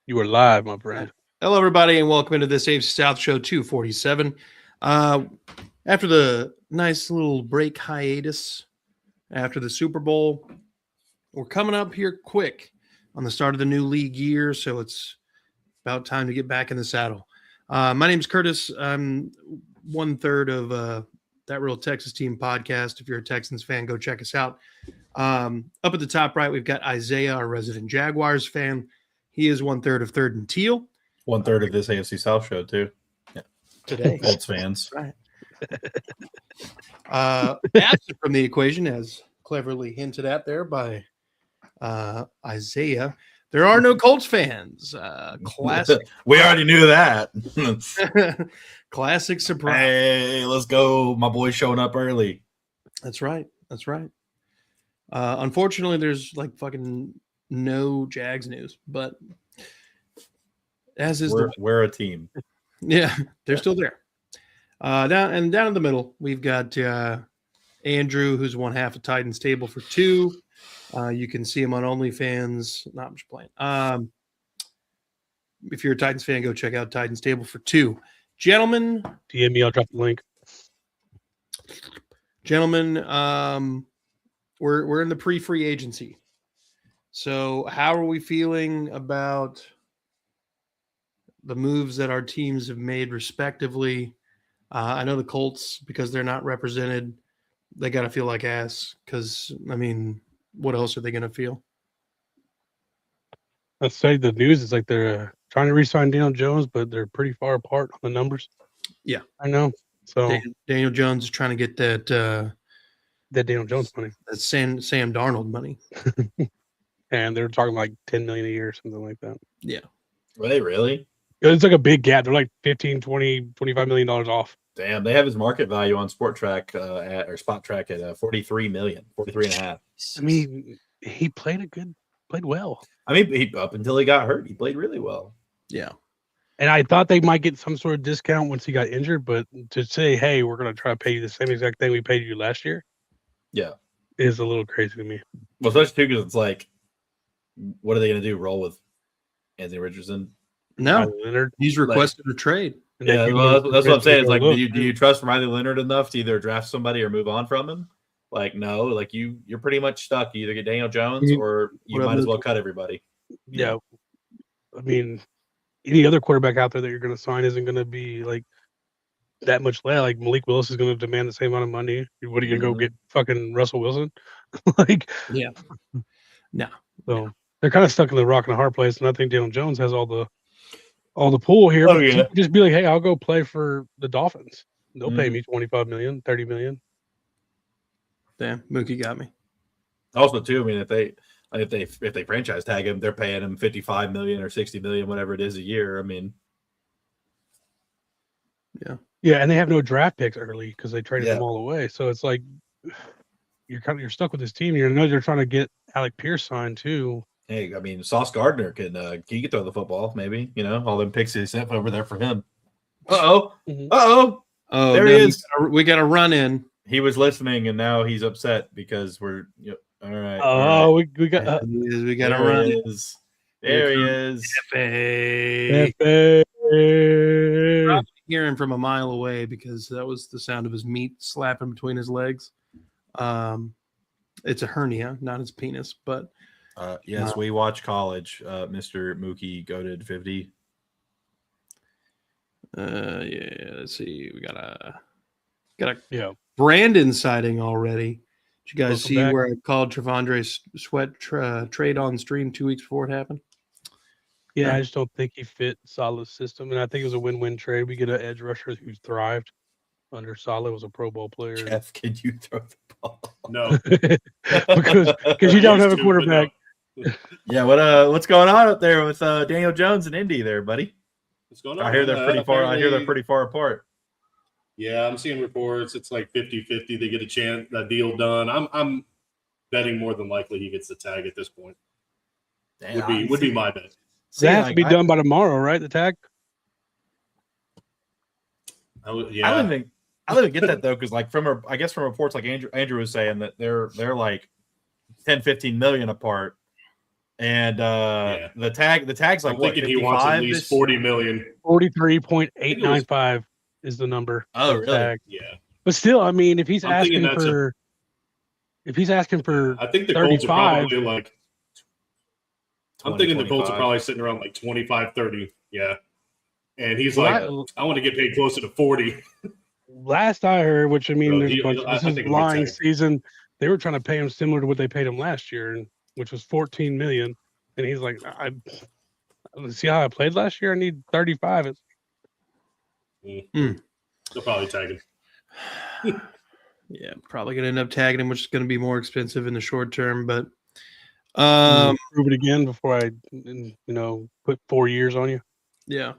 You are live, my friend. Hello, everybody, and welcome into this AFC South show 247. After the nice little break hiatus after the Super Bowl, we're coming up here quick on the start of the new league year, so it's about time to get back in the saddle. My name's Curtis. I'm 1/3 of That Real Texas Team podcast. If you're a Texans fan, go check us out. Up at the top right, we've got Isaiah, our resident Jaguars fan. He is 1/3 of Third and Teal. 1/3 of this AFC South show too. Yeah, Today, Colts fans. Right. Absent from the equation, as cleverly hinted at there by Isaiah, there are no Colts fans. Classic. We already knew that. Classic surprise. Hey, let's go. My boy's showing up early. That's right. That's right. Unfortunately, there's like fucking no Jags news, but as is we're a team. Yeah, they're still there. Down in the middle, we've got Andrew, who's one half of Titans Table for Two. You can see him on OnlyFans. Not much playing. If you're a Titans fan, go check out Titans Table for Two. Gentlemen, DM me, I'll drop the link. Gentlemen, we're in the pre-free agency. So how are we feeling about the moves that our teams have made respectively? I know the Colts, because they're not represented, they got to feel like ass because, I mean, what else are they going to feel? Let's say the news is like they're trying to re-sign Daniel Jones, but they're pretty far apart on the numbers. Yeah. I know. So Daniel Jones is trying to get that Daniel Jones money. That Sam Darnold money. And they're talking like $10 million a year or something like that. Yeah. Were they really? It's like a big gap. They're like 15, 20, $25 million off. Damn, they have his market value on Spot Track at 43 million, 43 and a half. I mean, he played well. I mean, up until he got hurt, he played really well. Yeah. And I thought they might get some sort of discount once he got injured, but to say, hey, we're going to try to pay you the same exact thing we paid you last year. Yeah. Is a little crazy to me. Well, especially too, because it's like, what are they going to do? Roll with Anthony Richardson? No, Leonard. He's requested a trade. Yeah, well, that's what I'm saying. It's like, do you trust Riley Leonard enough to either draft somebody or move on from him? Like, no, like you're pretty much stuck. You either get Daniel Jones or you might as well cut everybody. Yeah. I mean, any other quarterback out there that you're going to sign isn't going to be like that much less. Like Malik Willis is going to demand the same amount of money. What are you going to go get fucking Russell Wilson? Like, yeah. No. So they're kind of stuck in the rock and a hard place. And I think Daniel Jones has all the pull here. Oh, yeah. Just be like, hey, I'll go play for the Dolphins. They'll pay me $25 million, $30 million. Damn, Mookie got me. Also, too, I mean, if they franchise tag him, they're paying him $55 million or $60 million, whatever it is a year. I mean, yeah, and they have no draft picks early because they traded them all away. So it's like you're stuck with this team. You know you're trying to get Alec Pierce signed too. Hey, I mean, Sauce Gardner can throw the football, maybe. You know, all them picks he sent over there for him. Oh, there he is. We got a run in. He was listening, and now he's upset because we're all right. Oh, we got we got a run. There he is. Probably hear him from a mile away because that was the sound of his meat slapping between his legs. It's a hernia, not his penis, but yes, we watch college. Mr. Mookie goated 50. Yeah. Let's see. We got a Brandon sighting already. Did you guys see where I called Trevondre Sweat trade on stream 2 weeks before it happened? Yeah, I just don't think he fit Saleh's system, and I think it was a win-win trade. We get an edge rusher who's thrived under Saleh, was a Pro Bowl player. Jeff, can you throw the ball? No, because you don't have a quarterback. Yeah, what's going on up there with Daniel Jones and Indy there, buddy? What's going on? I hear they're pretty far. I hear they're pretty far apart. Yeah, I'm seeing reports. It's like 50-50. They get a deal done. I'm betting more than likely he gets the tag at this point. Damn, would be my bet. That has to be done by tomorrow, right? The tag. Yeah. I don't even get that though, because like from reports like Andrew was saying that they're like 10-15 million apart. And the tag's like I'm what, thinking he wants at 55 least this 40 million. 43.895 is the number. Oh, for the really? tag. Yeah. But still, I mean, if he's I'm thinking asking that's for, if he's asking for I think the Colts are 35, probably like, I'm 20, thinking the Colts are 25. probably sitting around like 25, 30. Yeah. And he's Well, like, I want to get paid closer to 40. last I heard, which I mean, Bro, there's a bunch. I This is think he'll be lying tagged. season. They were trying to pay him similar to what they paid him last year, which was 14 million. And he's like, I see how I played last year. I need 35. They'll probably tag him. Yeah, probably going to end up tagging him, which is going to be more expensive in the short term. But Prove it again before I, put 4 years on you. yeah.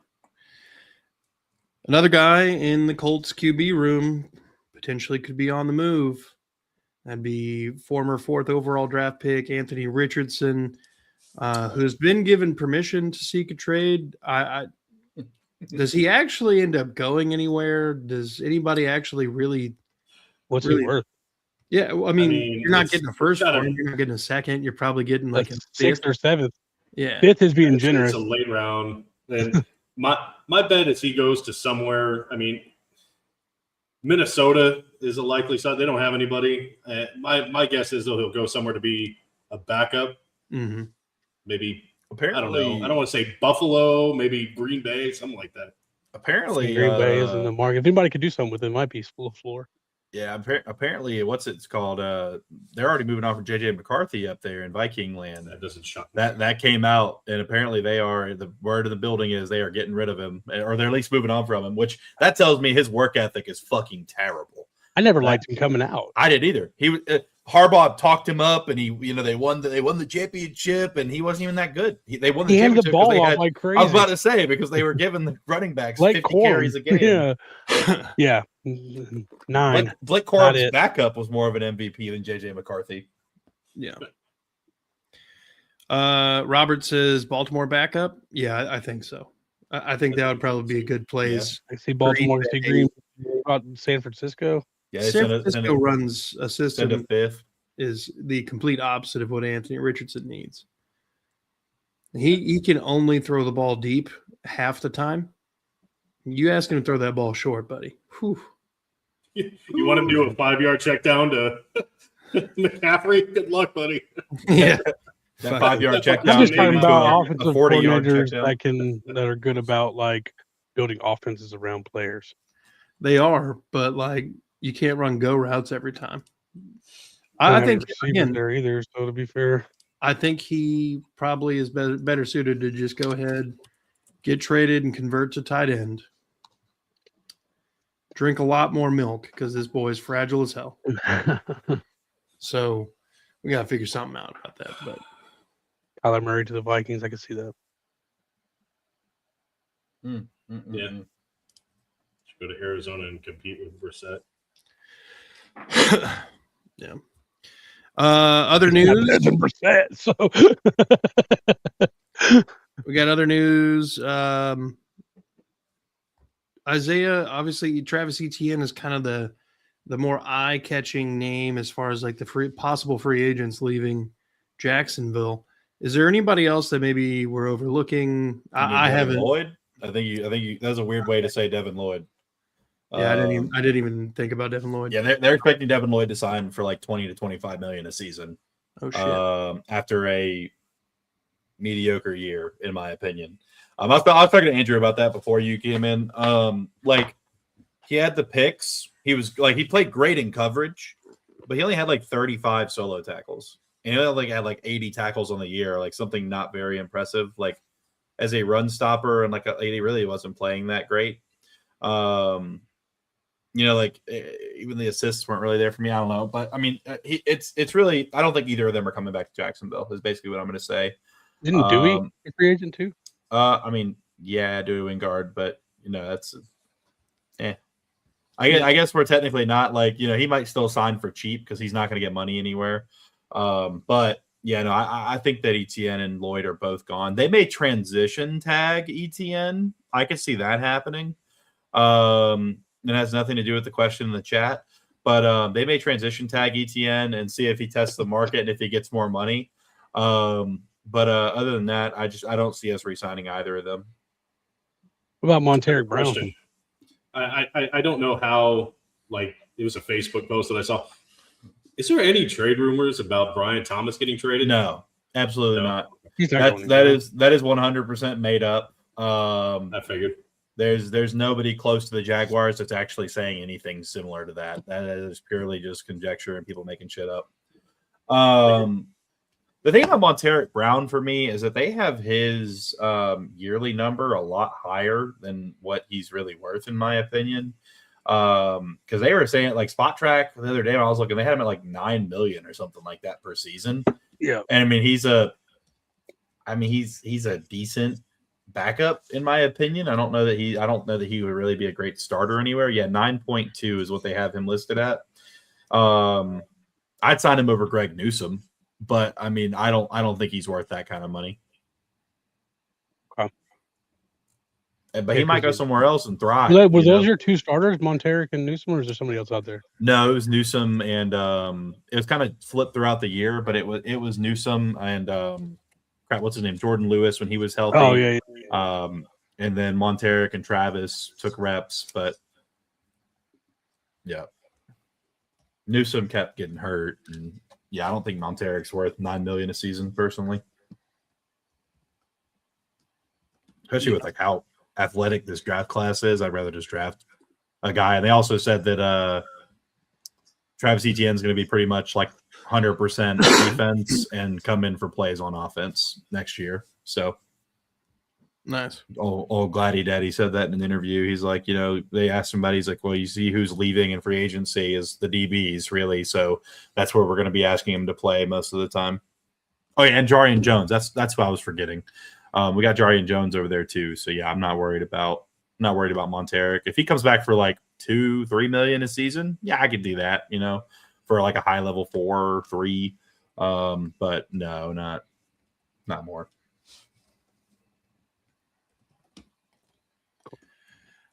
Another guy in the Colts QB room potentially could be on the move. That'd be former 4th overall draft pick Anthony Richardson, who's been given permission to seek a trade. Does he actually end up going anywhere? Does anybody actually really? What's really, he worth? Yeah, well, I mean, you're not getting a first gotta- one. You're not getting a second. You're probably getting like a Sixth fifth or seventh. Yeah, Fifth is being It's generous. a late round. And my bet is he goes to somewhere. I mean, Minnesota is a likely side. They don't have anybody. My guess is he'll go somewhere to be a backup. Mm-hmm. Maybe Apparently, I don't know. I don't want to say Buffalo. Maybe Green Bay, something like that. Apparently, Green Bay is in the market. If anybody could do something with it, might be full floor. Yeah, apparently, what's it's called? They're already moving on from JJ McCarthy up there in Viking land. That doesn't shock me. That came out, and apparently they are. The word of the building is they are getting rid of him, or they're at least moving on from him. Which that tells me his work ethic is fucking terrible. I never liked him coming out. I didn't either. He Harbaugh talked him up, and they won the championship, and he wasn't even that good. They won the He handed championship. the ball because they off had, like crazy. I was about to say because they were giving the running backs Blake 50 Corum. carries a game. Yeah, 9. Blake Corum's backup was more of an MVP than JJ McCarthy. Yeah. Robert says Baltimore backup. Yeah, I think so. I think that would probably be a good place. I see Baltimore, I see Green, about San Francisco. Yeah, San Francisco runs a system send a fifth. is the complete opposite of what Anthony Richardson needs. He can only throw the ball deep half the time. You ask him to throw that ball short, buddy. Whew. You want him to do a 5-yard check down to McCaffrey? Good luck, buddy. Yeah. That 5-yard check I'm down. just talking maybe about to offensive a 40-yard coordinators check down. that are good about like building offenses around players. They are, but like you can't run go routes every time. I think again there either. So to be fair, I think he probably is better suited to just go ahead, get traded, and convert to tight end. Drink a lot more milk because this boy is fragile as hell. So we got to figure something out about that. But Kyler Murray to the Vikings, I can see that. Yeah. Should go to Arizona and compete with Brissett. yeah. Other news. Brissett, so We got other news. Isaiah, obviously, Travis Etienne is kind of the more eye-catching name as far as like the possible free agents leaving Jacksonville. Is there anybody else that maybe we're overlooking? I haven't. Lloyd. I think you. That's a weird way to say Devin Lloyd. Yeah, I didn't even think about Devin Lloyd. Yeah, they're expecting Devin Lloyd to sign for like 20 to 25 million a season. Oh shit! After a mediocre year, in my opinion. I was talking to Andrew about that before you came in. Like he had the picks. He played great in coverage, but he only had like 35 solo tackles. And he only had like 80 tackles on the year, like something not very impressive. Like as a run stopper, and he really wasn't playing that great. Even the assists weren't really there for me. I don't know, but I mean, it's really. I don't think either of them are coming back to Jacksonville. Is basically what I'm going to say. Didn't Dewey a free agent too? I mean, yeah, Dewey Wingard, but that's. I guess we're technically not he might still sign for cheap because he's not going to get money anywhere. But yeah, no, I think that Etienne and Lloyd are both gone. They may transition tag Etienne. I could see that happening. It has nothing to do with the question in the chat, but they may transition tag Etienne and see if he tests the market and if he gets more money. But other than that, I don't see us re-signing either of them. What about Monteric Brown? Question. I don't know how, like, it was a Facebook post that I saw. Is there any trade rumors about Brian Thomas getting traded? No, absolutely not. He's not That going is 100% made up. I figured. There's nobody close to the Jaguars that's actually saying anything similar to that. That is purely just conjecture and people making shit up. The thing about Monteric Brown for me is that they have his yearly number a lot higher than what he's really worth, in my opinion. Because they were saying, like, Spot Track the other day when I was looking, they had him at like $9 million or something like that per season. Yeah, and I mean he's a decent backup, in my opinion. I don't know that he would really be a great starter anywhere. Yeah, 9.2 is what they have him listed at. I'd sign him over Greg Newsome, but I mean, I don't think he's worth that kind of money. Okay. But he might go somewhere else and thrive. Were those your two starters, Monteric and Newsome, or is there somebody else out there? No, it was Newsome, and it was kind of flipped throughout the year, but it was Newsome and what's his name, Jordan Lewis when he was healthy. Oh yeah. And then Monteric and Travis took reps, but yeah, Newsome kept getting hurt, and yeah, I don't think Monteric's worth $9 million a season personally, especially with like how athletic this draft class is. I'd rather just draft a guy. And they also said that Travis Etienne's going to be pretty much like 100% defense and come in for plays on offense next year. So nice. Old Gladdy Daddy said that in an interview. He's like, they asked somebody, he's like, well, you see who's leaving in free agency is the DBs, really. So that's where we're going to be asking him to play most of the time. Oh yeah, and Jarian Jones. That's what I was forgetting. We got Jarian Jones over there too. So yeah, I'm not worried about Monteric. If he comes back for like $2-3 million a season, yeah, I could do that, for like a high level 4 or 3. But no, not more.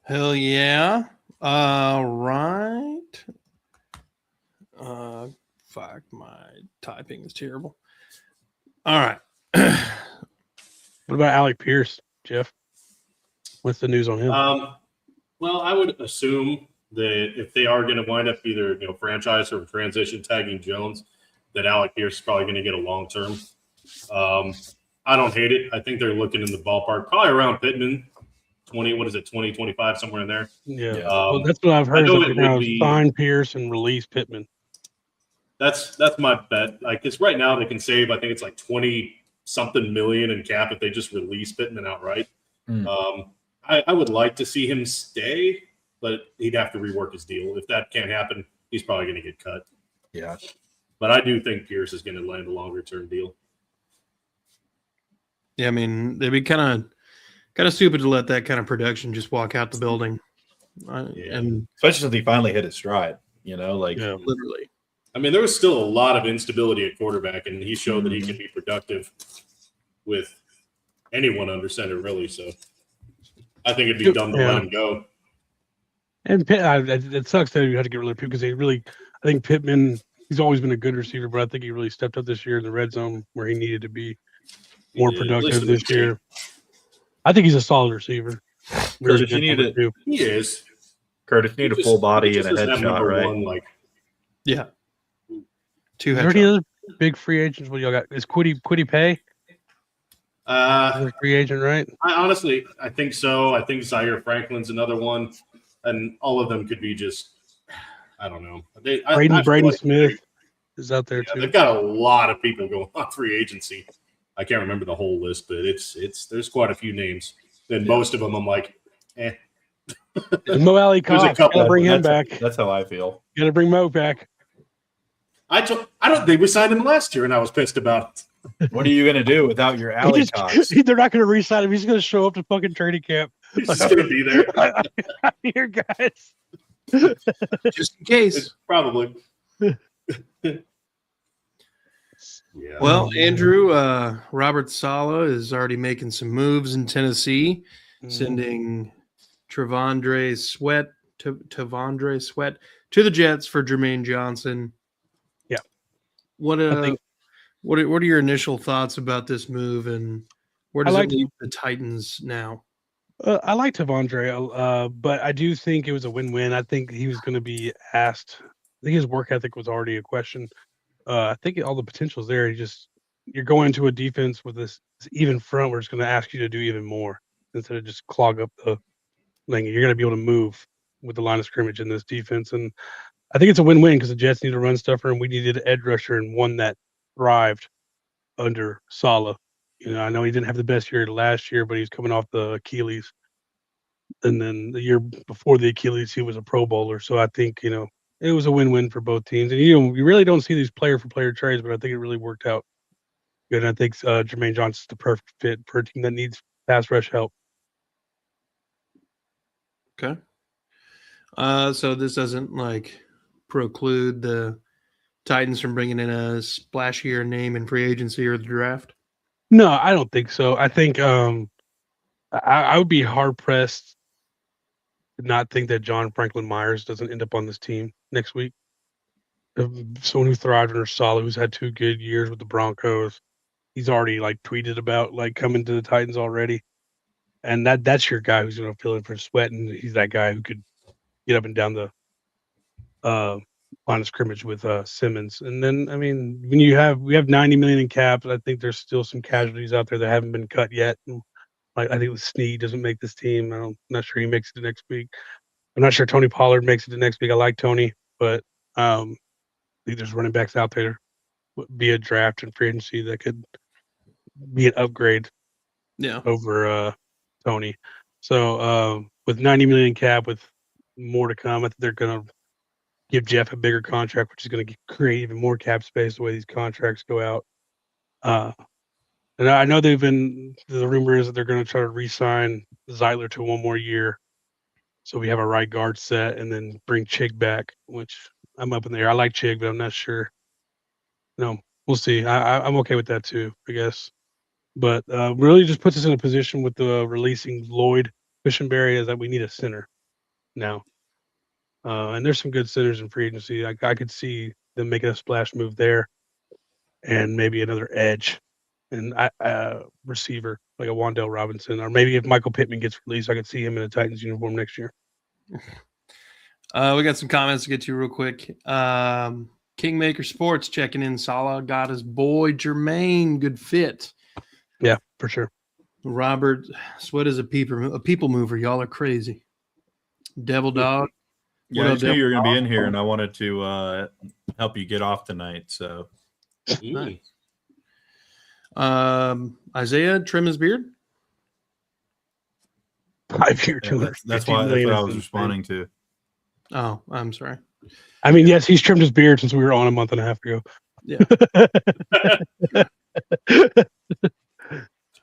Hell yeah. All right. Fuck, my typing is terrible. All right. What about Alec Pierce, Jeff? What's the news on him? Well, I would assume that if they are going to wind up either franchise or transition tagging Jones, that Alec Pierce is probably going to get a long term. I don't hate it. I think they're looking in the ballpark, probably around Pittman, 2025, somewhere in there. Yeah, well, that's what I've heard. Sign Pierce and release Pittman. That's my bet. Like, it's right now they can save, I think it's like 20-something million in cap if they just release Pittman outright. I would like to see him stay, but he'd have to rework his deal. If that can't happen, he's probably going to get cut. Yeah. But I do think Pierce is going to land a longer-term deal. Yeah, I mean, they'd be kind of stupid to let that kind of production just walk out the building. And especially since he finally hit his stride, literally. I mean, there was still a lot of instability at quarterback, and he showed that he can be productive with anyone under center, really. So I think it'd be dumb to let him go. And it sucks that you had to get rid of Pittman because I think Pittman, he's always been a good receiver, but I think he really stepped up this year in the red zone where he needed to be more productive this year. I think he's a solid receiver. Curtis, he is. Curtis, you need a full body and a headshot, right? Yeah. 2 headshots. Are there any other big free agents? What y'all got? Is Quiddy Pay? Free agent, right? I think so. I think Zaire Franklin's another one, and all of them could be just, I don't know. Braden Smith is out there too. They've got a lot of people going on free agency. I can't remember the whole list, but there's quite a few names, and most of them I'm like, eh. Mo Alley Cox, gotta bring him back. That's how I feel. You gotta bring Mo back. I don't think we signed him last year, and I was pissed about it. What are you gonna do without your Alley Cox? They're not gonna re-sign him. He's gonna show up to fucking training camp. He's just gonna be there. I'm here, guys. Just in case. Probably. Yeah. Well, Andrew, Robert Saleh is already making some moves in Tennessee, sending Tavondre Sweat to the Jets for Jermaine Johnson. Yeah. What What are your initial thoughts about this move, and where I does it like leave the Titans now? I like Tavondre, but I do think it was a win-win. I think he was going to be asked. I think his work ethic was already a question. I think all the potential's there. You're going into a defense with this even front where it's going to ask you to do even more instead of just clog up the lane. You're going to be able to move with the line of scrimmage in this defense, and I think it's a win-win because the Jets need a run stuffer, and we needed an edge rusher and one that thrived under Saleh. I know he didn't have the best year last year, but he's coming off the Achilles, and then the year before the Achilles, he was a Pro Bowler. So I think it was a win-win for both teams. And you really don't see these player-for-player trades, but I think it really worked out good. And I think Jermaine Johnson's the perfect fit for a team that needs pass rush help. Okay. So this doesn't preclude the Titans from bringing in a splashier name in free agency or the draft? No, I don't think so. I think I would be hard pressed to not think that John Franklin Myers doesn't end up on this team next week. Someone who thrived under Saleh, who's had 2 good years with the Broncos. He's already tweeted about coming to the Titans already, and that's your guy who's going to fill in for Sweat, and he's that guy who could get up and down the line of scrimmage with Simmons. And then when we have $90 million in cap, I think there's still some casualties out there that haven't been cut yet. And, I think Snead doesn't make this team. I'm not sure he makes it next week. I'm not sure Tony Pollard makes it the next week. I like Tony, but I think there's running backs out there via draft and free agency that could be an upgrade over Tony. So with $90 million cap, with more to come, I think they're going to give Jeff a bigger contract, which is going to create even more cap space the way these contracts go out. And I know the rumor is that they're going to try to re-sign Zeitler to 1 more year. So we have a right guard set and then bring Chig back, which I'm up in the air. I like Chig, but I'm not sure. No, we'll see. I'm okay with that too, I guess. But really just puts us in a position with the releasing Lloyd Cushenberry is that we need a center now. And there's some good centers in free agency. I could see them making a splash move there and maybe another edge and receiver like a Wan'Dale Robinson. Or maybe if Michael Pittman gets released, I could see him in a Titans uniform next year. We got some comments to get to real quick. Kingmaker Sports checking in. Salah got his boy Jermaine. Good fit. Yeah, for sure. Robert Sweat is a people mover. Y'all are crazy. Devil Dog. Yeah, I just knew you were going to be in here, and I wanted to help you get off tonight. So, nice. Isaiah, trim his beard. 5-year, yeah, that's what I was responding to. Oh, I'm sorry. Yes, he's trimmed his beard since we were on a month and a half ago. Yeah.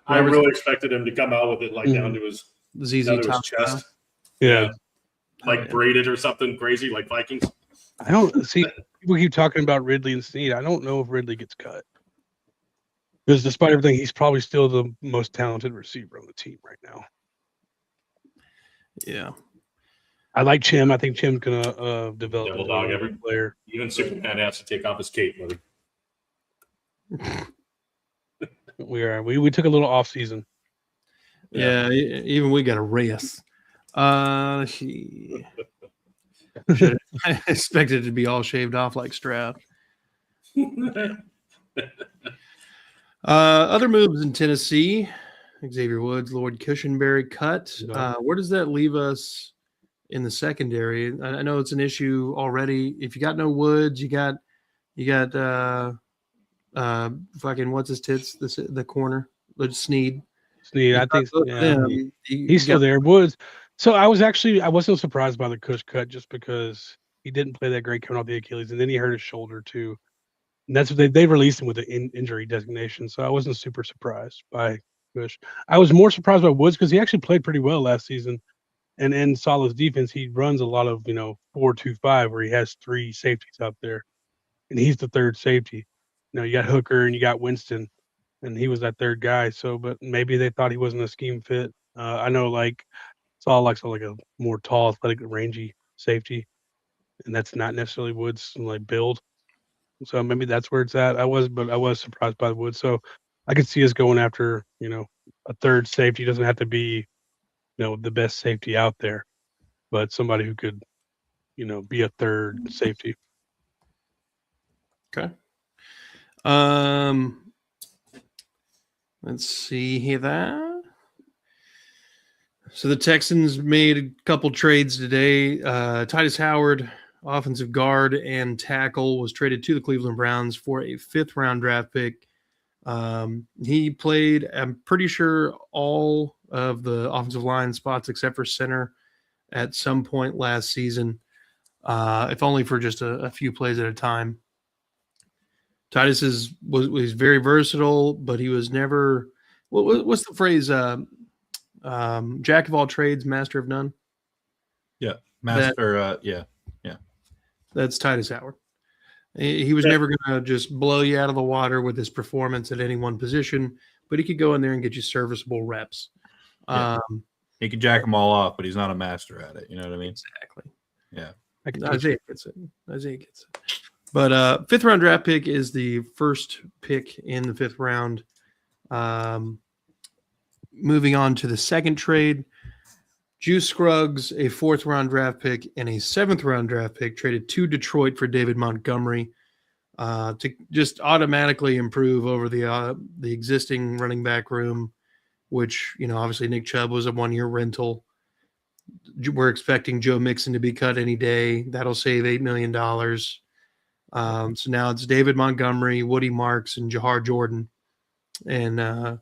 I really expected him to come out with it down to his chest. Yeah. Braided or something crazy like Vikings. I don't see people keep talking about Ridley and Snead. I don't know if Ridley gets cut. Because despite everything, he's probably still the most talented receiver on the team right now. Yeah. I like Chim. I think Chim's gonna develop Devil Dog every player. Even Superman has to take off his cape, buddy. We took a little off season. Yeah, even we got a rest. I expected it to be all shaved off like Stroud. Other moves in Tennessee: Xavier Woods, Lloyd Cushenberry cut. Where does that leave us in the secondary? I know it's an issue already. If you got no Woods, you got fucking what's his tits? The corner, Snead. I think he's still there. Woods. So I wasn't surprised by the Cush cut just because he didn't play that great coming off the Achilles, and then he hurt his shoulder too. And that's what they released him with the injury designation. So I wasn't super surprised by Cush. I was more surprised by Woods because he actually played pretty well last season. And in Saleh's defense, he runs a lot of 4-2-5 where he has 3 safeties out there, and he's the third safety. You got Hooker and you got Winston, and he was that third guy. So, but maybe they thought he wasn't a scheme fit. I know Saleh likes a more tall, athletic, rangy safety, and that's not necessarily Woods' build. So maybe that's where it's at. I was surprised by the Woods. So I could see us going after, a third safety. Doesn't have to be, the best safety out there, but somebody who could, be a third safety. Okay. Let's see here that. So the Texans made a couple trades today. Titus Howard, offensive guard and tackle, was traded to the Cleveland Browns for a 5th-round draft pick. He played, I'm pretty sure, all of the offensive line spots except for center at some point last season, if only for just a few plays at a time. Titus was very versatile, but he was never. What's the phrase? Jack of all trades, master of none. Yeah, master. Yeah, that's Titus Howard. He was never going to just blow you out of the water with his performance at any one position, but he could go in there and get you serviceable reps. Yeah. He could jack them all off, but he's not a master at it. You know what I mean? Exactly. Yeah. Isaiah gets it. But 5th-round draft pick is the first pick in the 5th round. Moving on to the second trade, Juice Scruggs, a 4th-round draft pick and a 7th-round draft pick, traded to Detroit for David Montgomery to just automatically improve over the existing running back room, which, obviously Nick Chubb was a 1-year rental. We're expecting Joe Mixon to be cut any day. That'll save $8 million. So now it's David Montgomery, Woody Marks, and Jahar Jordan. And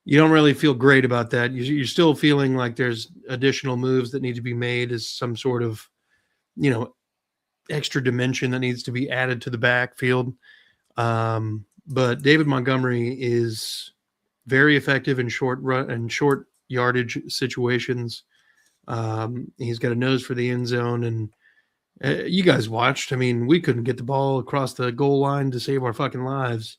you don't really feel great about that. You're still feeling like there's additional moves that need to be made as some sort of, extra dimension that needs to be added to the backfield. But David Montgomery is very effective in short run and short yardage situations. He's got a nose for the end zone, and you guys watched. I mean, we couldn't get the ball across the goal line to save our fucking lives.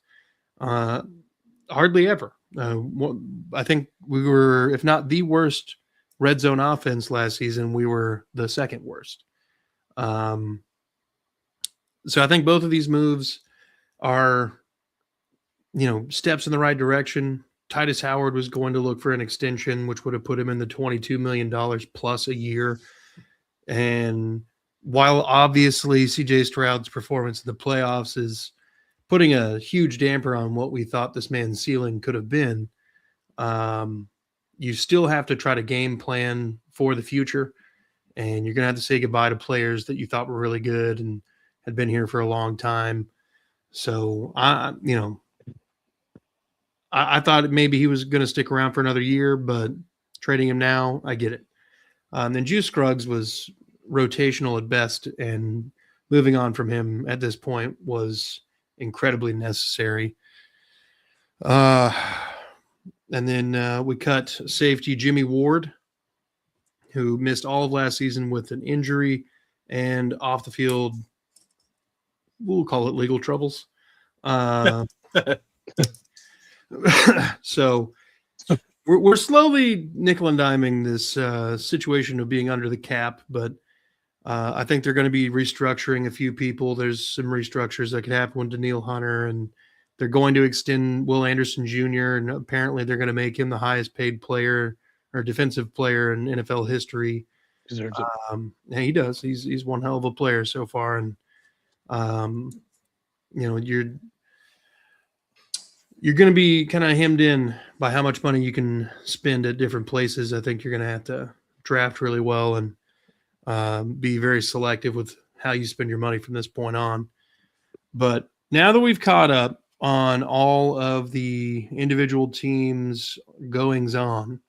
Hardly ever. I think we were, if not the worst red zone offense last season, we were the second worst. So I think both of these moves are, steps in the right direction. Titus Howard was going to look for an extension, which would have put him in the $22 million plus a year. And while obviously CJ Stroud's performance in the playoffs is putting a huge damper on what we thought this man's ceiling could have been, you still have to try to game plan for the future. And you're going to have to say goodbye to players that you thought were really good and had been here for a long time. So, I thought maybe he was going to stick around for another year, but trading him now, I get it. And then Juice Scruggs was rotational at best, and moving on from him at this point was incredibly necessary. And then we cut safety Jimmy Ward, who missed all of last season with an injury and off the field, we'll call it legal troubles. So we're slowly nickel and diming this situation of being under the cap, but I think they're going to be restructuring a few people. There's some restructures that could happen with Daniil Hunter, and they're going to extend Will Anderson Jr., and apparently they're going to make him the highest paid player or defensive player in NFL history. Deserves it. Yeah, he does. He's one hell of a player so far, and you're going to be kind of hemmed in by how much money you can spend at different places. I think you're going to have to draft really well and be very selective with how you spend your money from this point on. But now that we've caught up on all of the individual teams' goings on,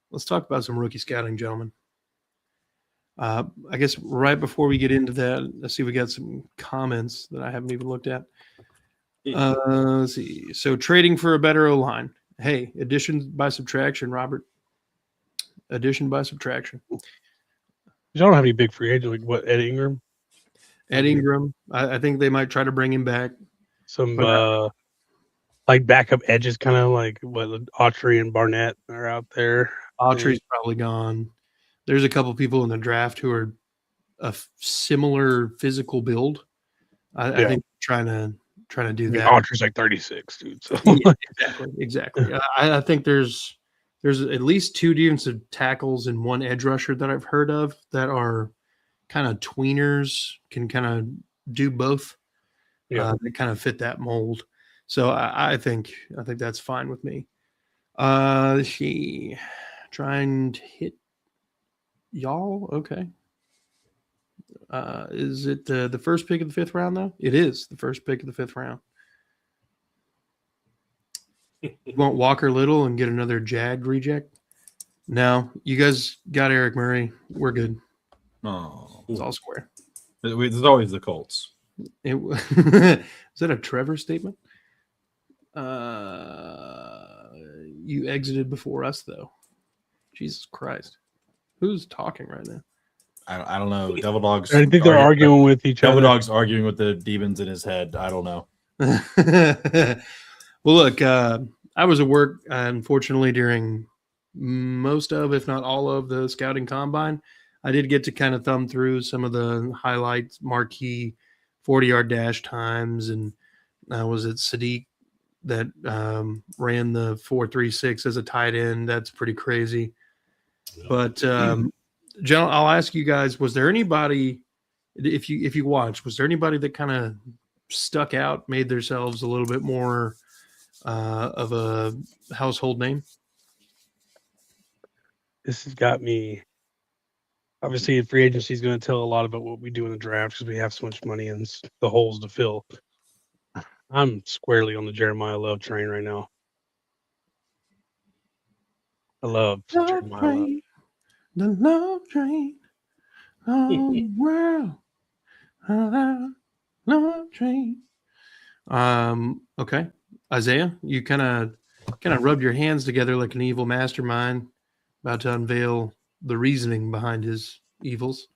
let's talk about some rookie scouting, gentlemen. I guess right before we get into that, let's see, we got some comments that I haven't even looked at. Let's see. So trading for a better O-line. Hey, addition by subtraction, Robert. Addition by subtraction. You don't have any big free agents like what, Ed Ingram? Ed Ingram. I think they might try to bring him back. Some like backup edges, kind of like what Autry and Barnett are out there. Autry's probably gone. There's a couple people in the draft who are a similar physical build I think trying to do I mean, that. Autry's like 36, dude. So Yeah, exactly. I think there's at least 2 defensive tackles and 1 edge rusher that I've heard of that are kind of tweeners, can kind of do both. yeah, That kind of fit that mold. So I think that's fine with me. She trying to hit y'all. Okay. Is it the first pick of the 5th round though? It is the first pick of the 5th round. You want Walker Little and get another Jag reject? No, you guys got Eric Murray. We're good. Oh, It's all square. there's always the Colts. Is that a Trevor statement? You exited before us, though. Jesus Christ. Who's talking right now? I don't know. Devil Dogs. I think they're arguing with each Devil other. Dogs arguing with the demons in his head. I don't know. Well, look, I was at work, unfortunately, during most of, if not all of, the scouting combine. I did get to kind of thumb through some of the highlights, marquee 40-yard dash times, and I was at Sadiq that ran the 4.36 as a tight end. That's pretty crazy. But John, I'll ask you guys: was there anybody, if you watched, was there anybody that kind of stuck out, made themselves a little bit more of a household name? This has got me. Obviously, free agency is going to tell a lot about what we do in the draft because we have so much money and the holes to fill. I'm squarely on the Jeremiah Love train right now. I love Jeremiah Love. The love train, all the world, love train. Okay, Isaiah, you kind of rubbed your hands together like an evil mastermind, about to unveil the reasoning behind his evils.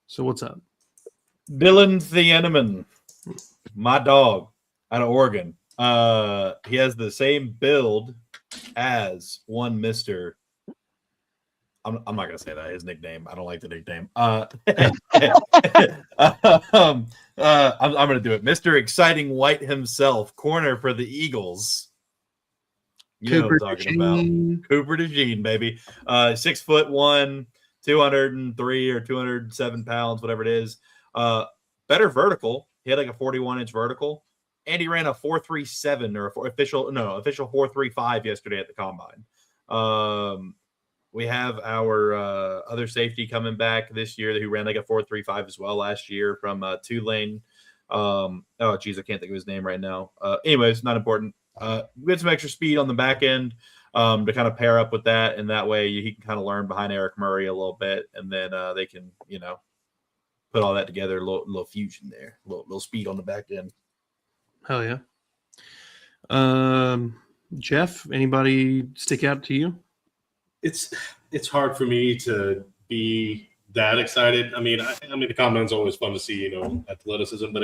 So what's up? Dylan Thieneman, my dog out of Oregon. He has the same build as one Mr. I'm not gonna say that his nickname. I don't like the nickname. I'm gonna do it. Mr. Exciting White himself, corner for the Eagles. You know what I'm talking about. Cooper DeJean, baby. 6'1", 203 or 207 pounds, whatever it is. Better vertical. He had like a 41-inch vertical, and he ran a 4.37 or official 4.35 yesterday at the combine. We have our other safety coming back this year who ran like a 4.35 as well last year from Tulane. Oh, geez, I can't think of his name right now. Anyways, not important. We had some extra speed on the back end to kind of pair up with that, and that way he can kind of learn behind Eric Murray a little bit, and then they can, put all that together, a little fusion there, a little speed on the back end. Hell yeah. Jeff, anybody stick out to you? It's hard for me to be that excited. I mean, the combine's always fun to see, athleticism, but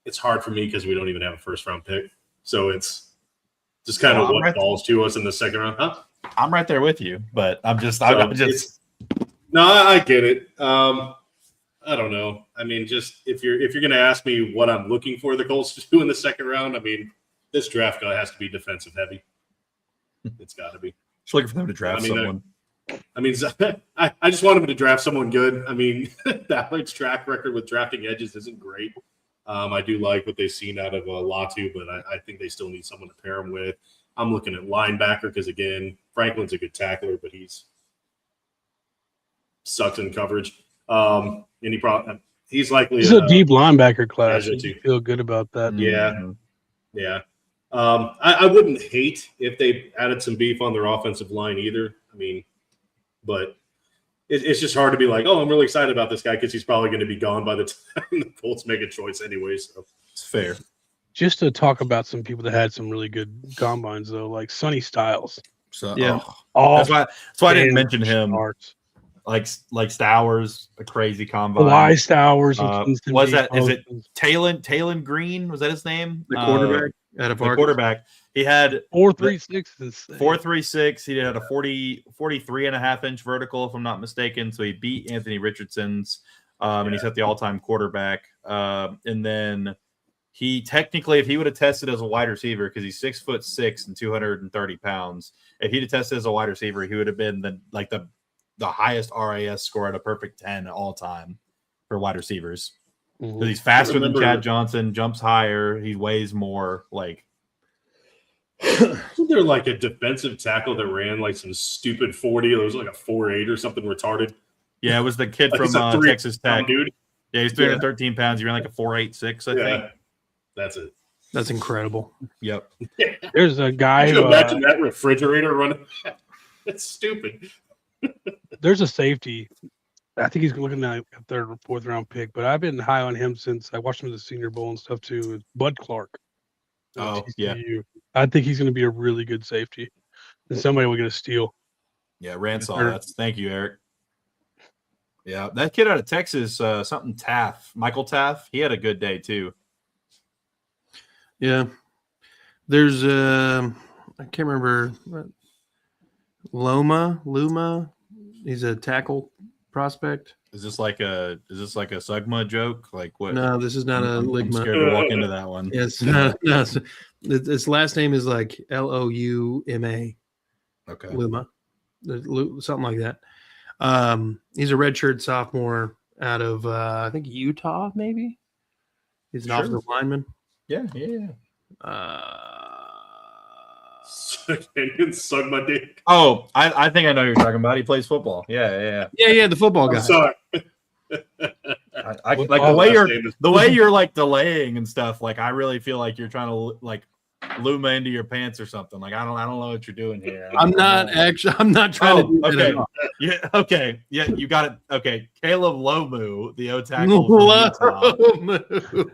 it's hard for me because we don't even have a first round pick. So it's just kind of what falls to us in the second round. Huh? I'm right there with you, but I'm just. No, I get it. I don't know. I mean, just if you're going to ask me what I'm looking for the Colts to do in the second round, I mean, this draft guy has to be defensive heavy. It's got to be. Just looking for them to draft someone. I just want him to draft someone good. I mean, Ballard's track record with drafting edges isn't great. I do like what they've seen out of Latu, but I think they still need someone to pair him with. I'm looking at linebacker because, again, Franklin's a good tackler, but he's sucks in coverage. And he's likely a deep linebacker class. You feel good about that. Yeah. I wouldn't hate if they added some beef on their offensive line either. I mean, but it's just hard to be like, oh, I'm really excited about this guy because he's probably going to be gone by the time the Colts make a choice anyway. So it's fair. Just to talk about some people that had some really good combines, though, like Sonny Styles. So yeah, that's why I didn't mention him. Starts. Like Stowers, a crazy combine. Why Stowers? Was that? Is it Talon Green? Was that his name? The quarterback out of the quarterback. He had 4.36. 4.36. He had a 43.5-inch vertical, if I'm not mistaken. So he beat Anthony Richardson's and he set the all-time quarterback. And then he technically, if he would have tested as a wide receiver, because he's 6'6" and 230 pounds, if he'd have tested as a wide receiver, he would have been the highest RAS score at a perfect 10 all time for wide receivers. Because he's faster than Chad Johnson, jumps higher, he weighs more. Like, wasn't there like a defensive tackle that ran like some stupid 40? It was like a 4.8 or something retarded. Yeah, it was the kid Like from Texas Tech. Dude. Yeah, he's 313 pounds. He ran like a 4.86, I think. That's it. That's incredible. Yep. There's a guy. Can you imagine that refrigerator running? That's stupid. There's a safety. I think he's looking at a third or fourth round pick, but I've been high on him since I watched him at the Senior Bowl and stuff too. It's Bud Clark. Oh, yeah. I think he's going to be a really good safety, and somebody will get a steal. Yeah, Ransaw. Thank you, Eric. Yeah, that kid out of Texas, something Taff, Michael Taff, he had a good day too. Yeah. There's I can't remember Luma. He's a tackle prospect. Is this like a Sugma joke? Like what? No, this is not a I'm Ligma. scared to walk into that one. Yes, no, its last name is like Louma. Okay. Luma, something like that. He's a redshirt sophomore out of I think Utah, maybe. He's an offensive lineman. Yeah. Suck my dick. Oh, I think I know who you're talking about. He plays football. Yeah. Yeah, the football guy. I'm sorry. I like the way you're like delaying and stuff. Like I really feel like you're trying to like luma into your pants or something. Like I don't know what you're doing here. I'm not trying to do that at all. Yeah, okay. Yeah, you got it. Okay. Caleb Lomu, the O tackle from Utah.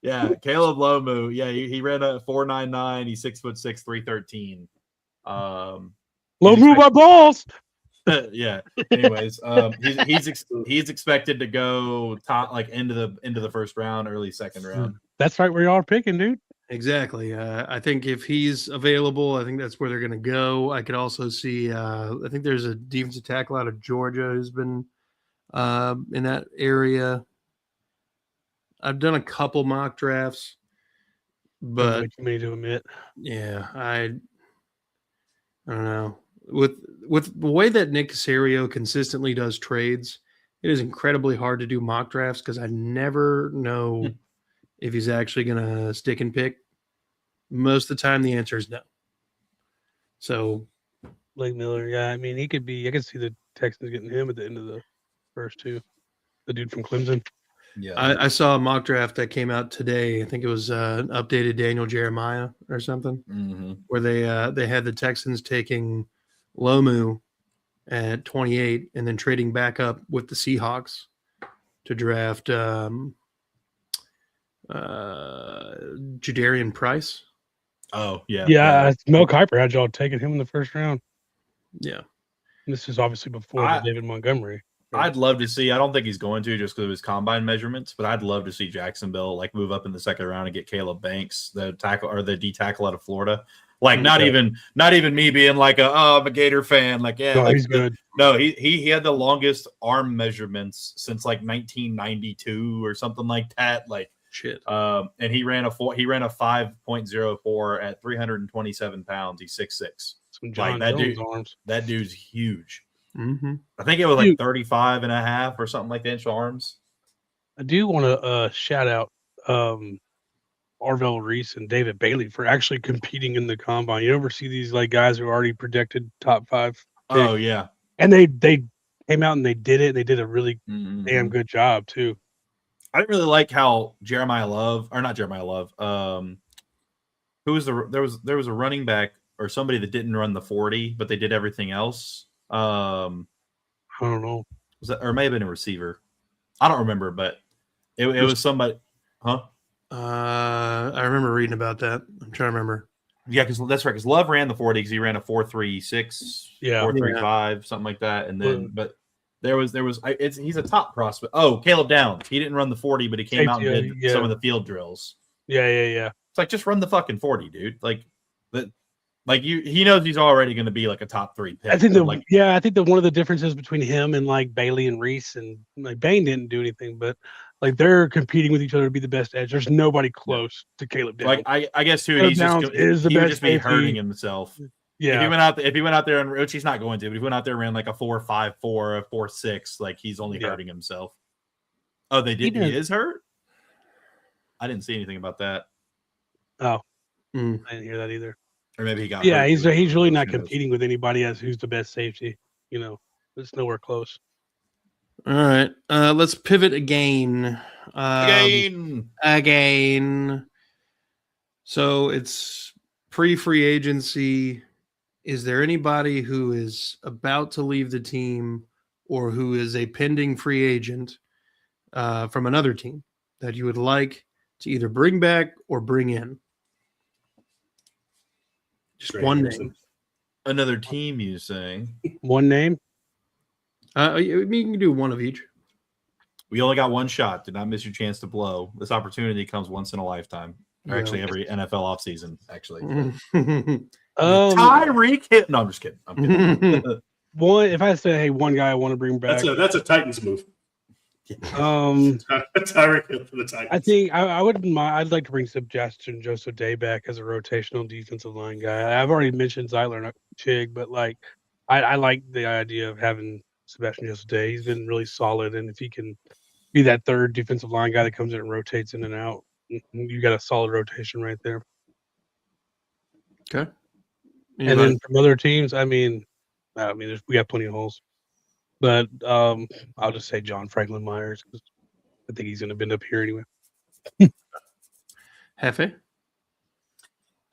Yeah, Caleb Lomu. Yeah, he ran a 4.99. He's 6'6", 313. Lomu my balls. Yeah. Anyways, he's expected to go top like into the first round, early second round. That's right where you are picking, dude. Exactly. I think if he's available, I think that's where they're going to go. I could also see. I think there's a defensive tackle out of Georgia who's been in that area. I've done a couple mock drafts, but too many to admit. Yeah, I don't know. With the way that Nick Caserio consistently does trades, it is incredibly hard to do mock drafts because I never know if he's actually going to stick and pick. Most of the time, the answer is no. So, Blake Miller, yeah, I mean, he could be. I could see the Texans getting him at the end of the first two. The dude from Clemson. Yeah, I saw a mock draft that came out today. I think it was updated Daniel Jeremiah or something, where they had the Texans taking Lomu at 28 and then trading back up with the Seahawks to draft Jadarian Price. Oh, yeah. Yeah, Mel Kiper had y'all taking him in the first round. Yeah. This is obviously before David Montgomery. I'd love to see. I don't think he's going to just because of his combine measurements, but I'd love to see Jacksonville like move up in the second round and get Caleb Banks, the tackle or the D tackle out of Florida. Like not even me being like I'm a Gator fan. Like he's good. No, he had the longest arm measurements since like 1992 or something like that. Like shit. And he ran a 5.04 at 327 pounds. He's 6'6". Like that dude's huge. Mm-hmm. I think it was like 35 and a half or something like that inch arms. I do want to shout out Arvell Reese and David Bailey for actually competing in the combine. You ever see these like guys who are already projected top 5 picks? Oh yeah, and they came out and they did it. And they did a really damn good job too. I didn't really like how Who was there was a running back or somebody that didn't run the 40, but they did everything else. I don't know. Was that, or it may have been a receiver? I don't remember, but it was somebody. Huh? I remember reading about that. I'm trying to remember. Yeah, because that's right. Because Love ran the 40 because he ran a 4.36, 4.35, something like that. And then, but he's a top prospect. Oh, Caleb Downs. He didn't run the 40, but he came out and did some of the field drills. Yeah. It's like just run the fucking 40, dude. Like that. Like he knows he's already going to be like a top 3 pick. I think like I think that one of the differences between him and like Bailey and Reese and like Bane didn't do anything, but like they're competing with each other to be the best edge. There's nobody close to Caleb Downs. like I guess too. Caleb He's just Downs is the he would best just be hurting safety. himself. Yeah, If he went out there and which he's not going to, but if he went out there and ran like a 4.54 or a 4.6, like he's only hurting himself. Oh, they did. He is hurt. I didn't see anything about that. Oh, I didn't hear that either. Or maybe he got. Yeah, hurt he's too. really not Who knows? competing with anybody as who's the best safety. You know, it's nowhere close. All right. Let's pivot again. Again. So it's pre-free agency. Is there anybody who is about to leave the team or who is a pending free agent from another team that you would like to either bring back or bring in? Just Trey one Henderson. name. Another team, you saying? One name? You can do one of each. We only got one shot. Did not miss your chance to blow. This opportunity comes once in a lifetime. Or actually, every NFL offseason, actually. Tyreek Hill. No, I'm just kidding. I'm kidding. One. If I say, hey, one guy I want to bring back, That's a Titans move. Tyreek Hill for the Titans. I think I wouldn't mind. I'd like to bring Sebastian Joseph Day back as a rotational defensive line guy. I've already mentioned Zeitler and Chig, but like I like the idea of having Sebastian Joseph Day. He's been really solid, and if he can be that third defensive line guy that comes in and rotates in and out, you got a solid rotation right there. Okay. And then from other teams, I mean, we got plenty of holes, but I'll just say John Franklin Myers because I think he's going to bend up here anyway. Hefe?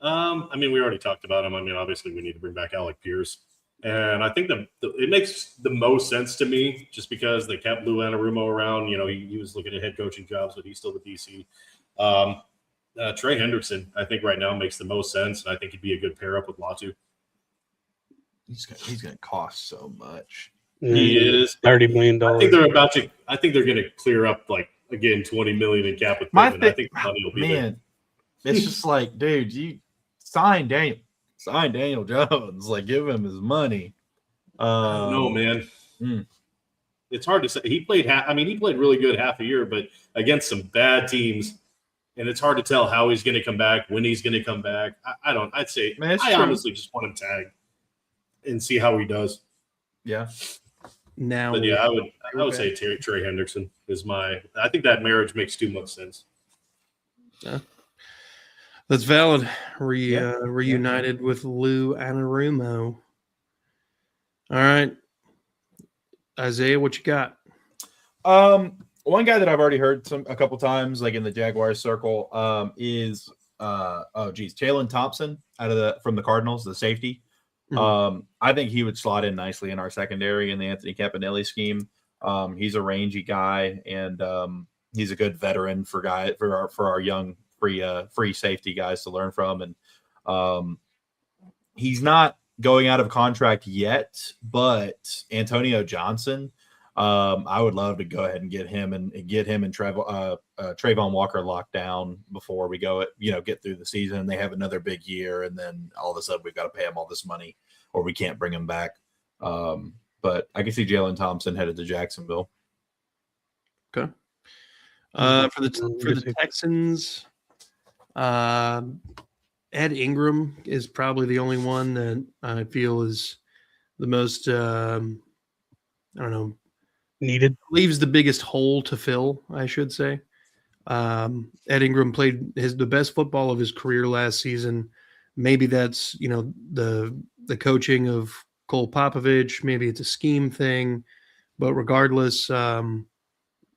I mean, we already talked about him. I mean, obviously, we need to bring back Alec Pierce. And I think it makes the most sense to me just because they kept Lou Anarumo around. You know, he was looking at head coaching jobs, but he's still the DC. Trey Henderson, I think right now makes the most sense, and I think he'd be a good pair up with Latu. He's going to cost so much. He is $30 million. I think they're going to clear up again $20 million in cap with him. I think the money will be there. It's just like, dude, you sign Daniel Jones, like give him his money. I don't know, man. It's hard to say. He played really good half a year, but against some bad teams, and it's hard to tell how he's going to come back, when he's going to come back. I honestly just want him tagged and see how he does. Yeah. Now, but yeah, I would say Trey Henderson is I think that marriage makes too much sense. Yeah. That's valid. Reunited with Lou Anarumo. All right. Isaiah, what you got? One guy that I've already heard a couple times, like in the Jaguars circle, is Jalen Thompson from the Cardinals, the safety. Mm-hmm. I think he would slot in nicely in our secondary in the Anthony Campanelli scheme. He's a rangy guy, and he's a good veteran for our young free safety guys to learn from. And he's not going out of contract yet, but Antonio Johnson, I would love to go ahead and get him and Trayvon Walker locked down before we get through the season. They have another big year, and then all of a sudden we've got to pay him all this money, or we can't bring him back. But I can see Jalen Thompson headed to Jacksonville. Okay. For the Texans, Ed Ingram is probably the only one that I feel is the most needed. Leaves the biggest hole to fill, I should say. Ed Ingram played the best football of his career last season. Maybe that's the coaching of Cole Popovich. Maybe it's a scheme thing, but regardless,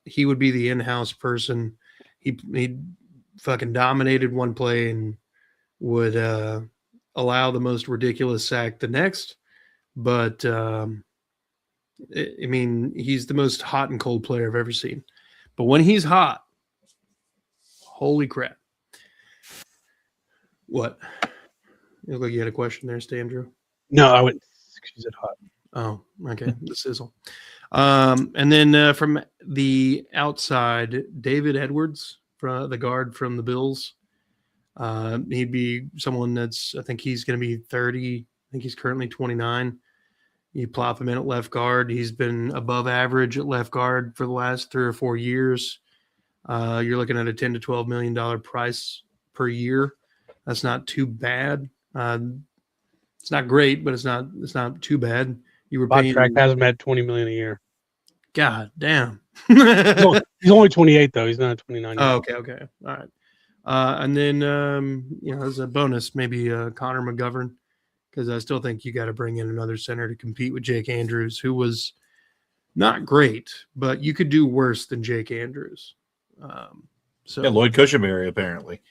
he would be the in-house person. He fucking dominated one play and would allow the most ridiculous sack the next. But he's the most hot and cold player I've ever seen. But when he's hot, holy crap! What? You look like you had a question there, Stan Drew. No, I wouldn't. She said hot. Oh, okay. The sizzle. And then from the outside, David Edwards, the guard from the Bills. He'd be someone I think he's going to be 30. I think he's currently 29. You plop him in at left guard. He's been above average at left guard for the last 3 or 4 years. You're looking at a $10 to $12 million price per year. That's not too bad. It's not great, but it's not too bad. You were paying. Track has him at $20 million a year. God damn. He's only 28 though. He's not 29. Oh, okay. All right. And then as a bonus, maybe Connor McGovern, because I still think you got to bring in another center to compete with Jake Andrews, who was not great, but you could do worse than Jake Andrews. Lloyd Cushenberry apparently.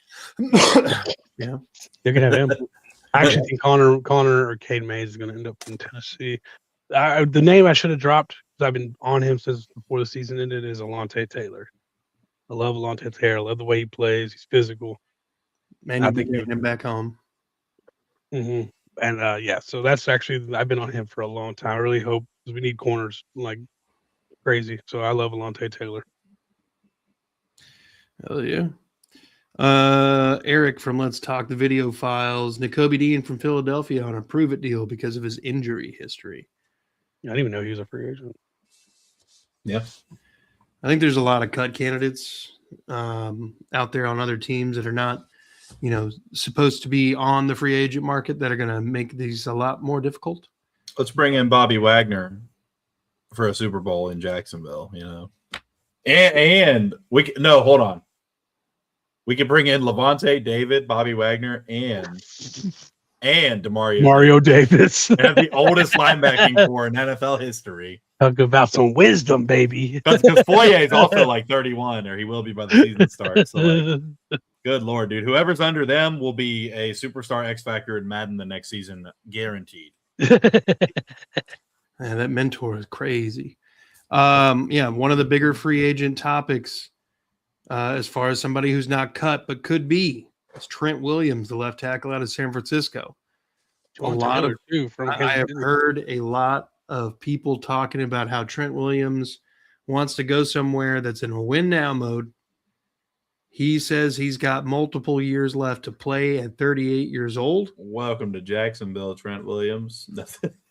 Yeah, they're gonna have him. I actually think Connor or Cade Mays is gonna end up in Tennessee. The name I should have dropped, because I've been on him since before the season ended, is Alontae Taylor. I love Alontae Taylor. I love the way he plays. He's physical. Man, I think getting him back home. Mm-hmm. And so that's actually, I've been on him for a long time. I really hope, because we need corners like crazy. So I love Alontae Taylor. Hell yeah. Eric from Let's Talk the Video Files. Nakobe Dean from Philadelphia on a prove it deal because of his injury history. I didn't even know he was a free agent. Yeah. I think there's a lot of cut candidates out there on other teams that are not, supposed to be on the free agent market that are going to make these a lot more difficult. Let's bring in Bobby Wagner for a Super Bowl in Jacksonville, And hold on. We could bring in Levante David, Bobby Wagner, and Mario Davis. Have the oldest linebacking core in NFL history. Talk about some wisdom, baby. Because Foye is also like 31, or he will be by the season starts. So, good Lord, dude. Whoever's under them will be a superstar X Factor in Madden the next season, guaranteed. Man, that mentor is crazy. One of the bigger free agent topics, as far as somebody who's not cut but could be, is Trent Williams, the left tackle out of San Francisco. I have heard a lot of people talking about how Trent Williams wants to go somewhere that's in a win now mode. He says he's got multiple years left to play at 38 years old. Welcome to Jacksonville, Trent Williams.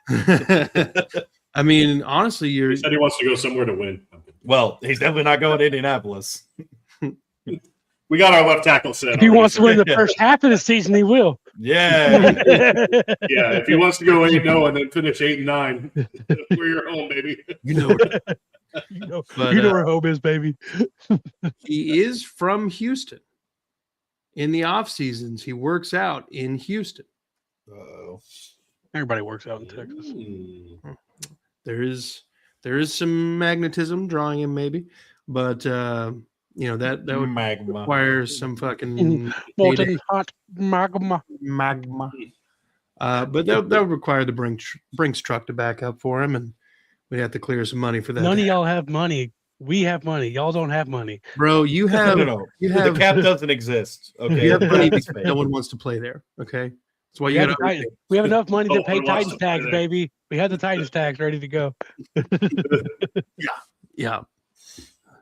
I mean, honestly, he said he wants to go somewhere to win. Well, he's definitely not going to Indianapolis. We got our left tackle set. If he wants to win the first half of the season, he will. Yeah. Yeah, if he wants to go 8-0 and then finish 8-9, we're your home, baby. You know where home is, baby. He is from Houston. In the off seasons, he works out in Houston. Everybody works out in Texas. There is some magnetism drawing him, maybe, but that would require some fucking molten hot magma. But that would require the Brinks truck to back up for him, and we have to clear some money for that. None of y'all have money. We have money. Y'all don't have money, bro. You have the cap doesn't exist. Okay, you have money because no one wants to play there. Okay, that's why you got. We have enough money to pay Titans tax, baby. We had the Titans tax ready to go. Yeah.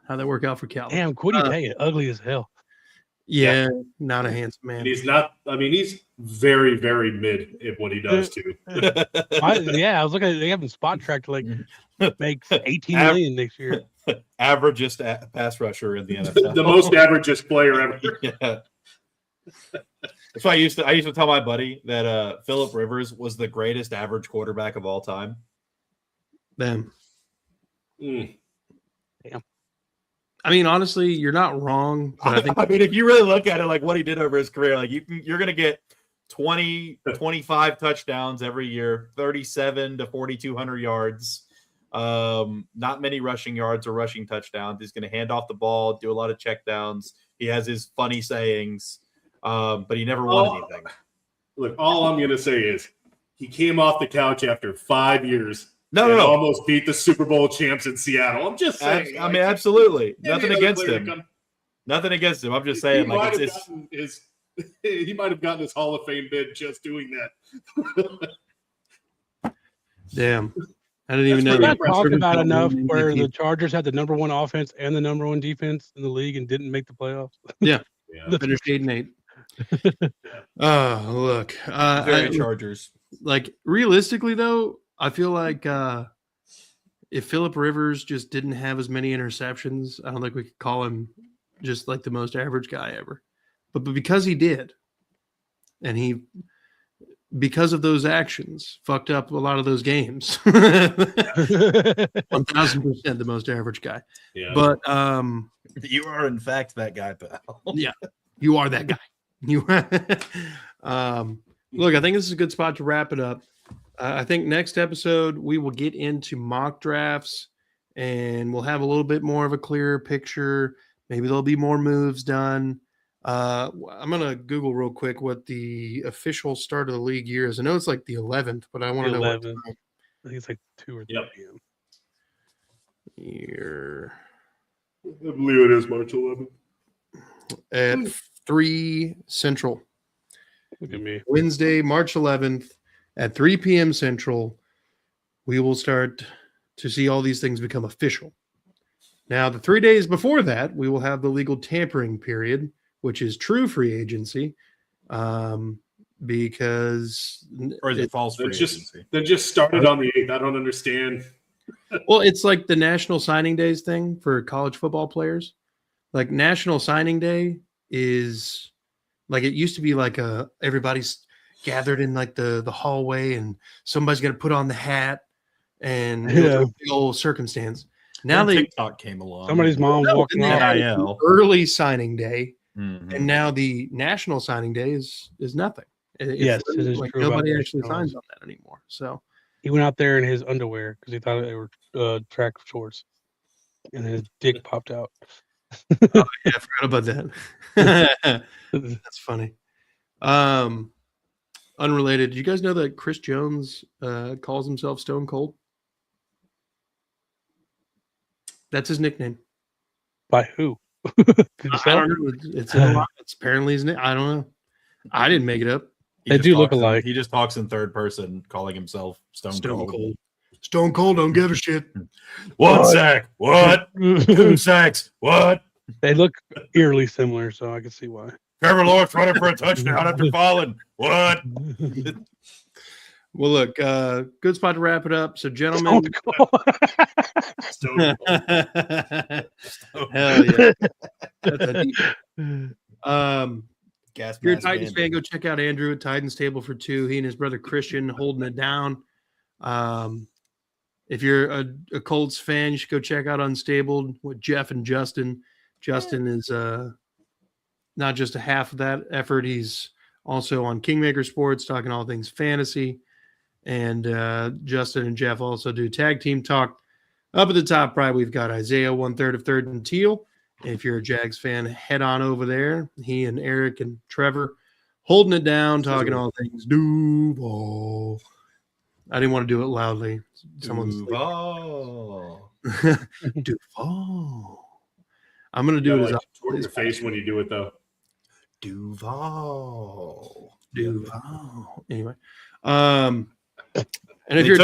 How'd that work out for Cal? Damn, Quiddy Pay ugly as hell. Yeah, not a handsome man. He's not. I mean, he's very, very mid at what he does too. I was looking at they have him spot tracked to make 18 million next year. Averagest pass rusher in the NFL. The most averagest player ever. Yeah. That's why I used to tell my buddy that Phillip Rivers was the greatest average quarterback of all time. Damn. Damn. I mean, honestly, you're not wrong. But I mean, if you really look at it, like what he did over his career, like you're going to get 20, 25 touchdowns every year, 37 to 4,200 yards. Not many rushing yards or rushing touchdowns. He's going to hand off the ball, do a lot of checkdowns. He has his funny sayings, but he never won anything. Look, all I'm going to say is he came off the couch after 5 years. No. Almost beat the Super Bowl champs in Seattle. I'm just saying. I mean, absolutely. Nothing against him. Nothing against him. I'm just saying, he might have gotten his Hall of Fame bid just doing that. Damn. I didn't even know that. Not talked about enough where the Chargers had the number one offense and the number one defense in the league and didn't make the playoffs. Yeah. Finished 8-8. Look, Very Chargers. like realistically though, I feel like if Phillip Rivers just didn't have as many interceptions, I don't think we could call him just like the most average guy ever. But because he did, and he, because of those actions, fucked up a lot of those games. 1000% the most average guy. Yeah. But You are in fact that guy, pal. yeah, you are that guy. You look, I think this is a good spot to wrap it up. I think next episode we will get into mock drafts and we'll have a little bit more of a clearer picture. Maybe there'll be more moves done. I'm gonna Google real quick what the official start of the league year is. I know it's like the 11th, but I want to know what 11th. I think it's like 2 or 3 Yep. p.m. year I believe it is March 11th. at 3 Central. Look at me. Wednesday, March 11th at 3 p.m. Central, we will start to see all these things become official. Now, the 3 days before that, we will have the legal tampering period, which is true free agency, because Or is it false free It's just agency? they just started on the 8th. I don't understand. well, it's like the National Signing Days thing for college football players. Like National Signing Day is like it used to be like everybody's gathered in like the hallway and somebody's gonna put on the hat and Yeah. a big old circumstance. Now Then they TikTok came along. Somebody's mom No, walking then they off. had NIL. early signing day, Mhm. and now the National Signing Day is nothing. It's Yes, it is like true about nobody that. actually signs on that anymore. So He went out there in his underwear because he thought they were track shorts, and his dick popped out. yeah, I forgot about that. That's funny. Unrelated. Did you guys know that Chris Jones calls himself Stone Cold? That's his nickname. By who? I don't know. It's in a lot. It's apparently his name. I don't know. I didn't make it up. He They just do look talks in- alike. He just talks in third person, calling himself Stone Cold. Stone Cold don't give a shit. One What? sack. What? 2 sacks. What? They look eerily similar, so I can see why. Trevor Lawrence running for a touchdown after falling. What? Well, look, good spot to wrap it up. So, gentlemen, Stone Cold. hell yeah. That's a deep. Gas If you're a mask Titans Band-Aid. fan, go check out Andrew at Titans Table for Two. He and his brother Christian holding it down. If you're a Colts fan, you should go check out Unstabled with Jeff and Justin. Justin is not just a half of that effort. He's also on Kingmaker Sports, talking all things fantasy. And Justin and Jeff also do tag team talk. Up at the top right, we've got Isaiah, 1/3 of Third and Teal. If you're a Jags fan, head on over there. He and Eric and Trevor holding it down, talking all things Duval. I didn't want to do it loudly. Someone's Duval. Duval. I'm going to do You it as gotta, like, toward your face when you do it, though. Duval. Duval. Anyway. And if you're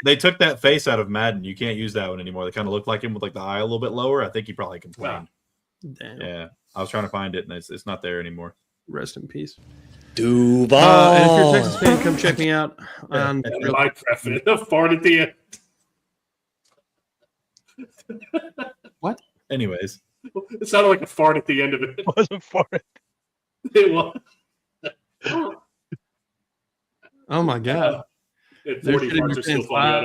They took that face out of Madden. You can't use that one anymore. They kind of look like him with like the eye a little bit lower. I think he probably complained. Damn. Yeah, I was trying to find it, and it's not there anymore. Rest in peace. Duval. And if you're a Texas fan, come check me out on And my preference, the fart at the end. Anyways, It sounded like a fart at the end of it. wasn't for it. It was. Oh my God. And There 40 shouldn't farts be are still fans funny. I don't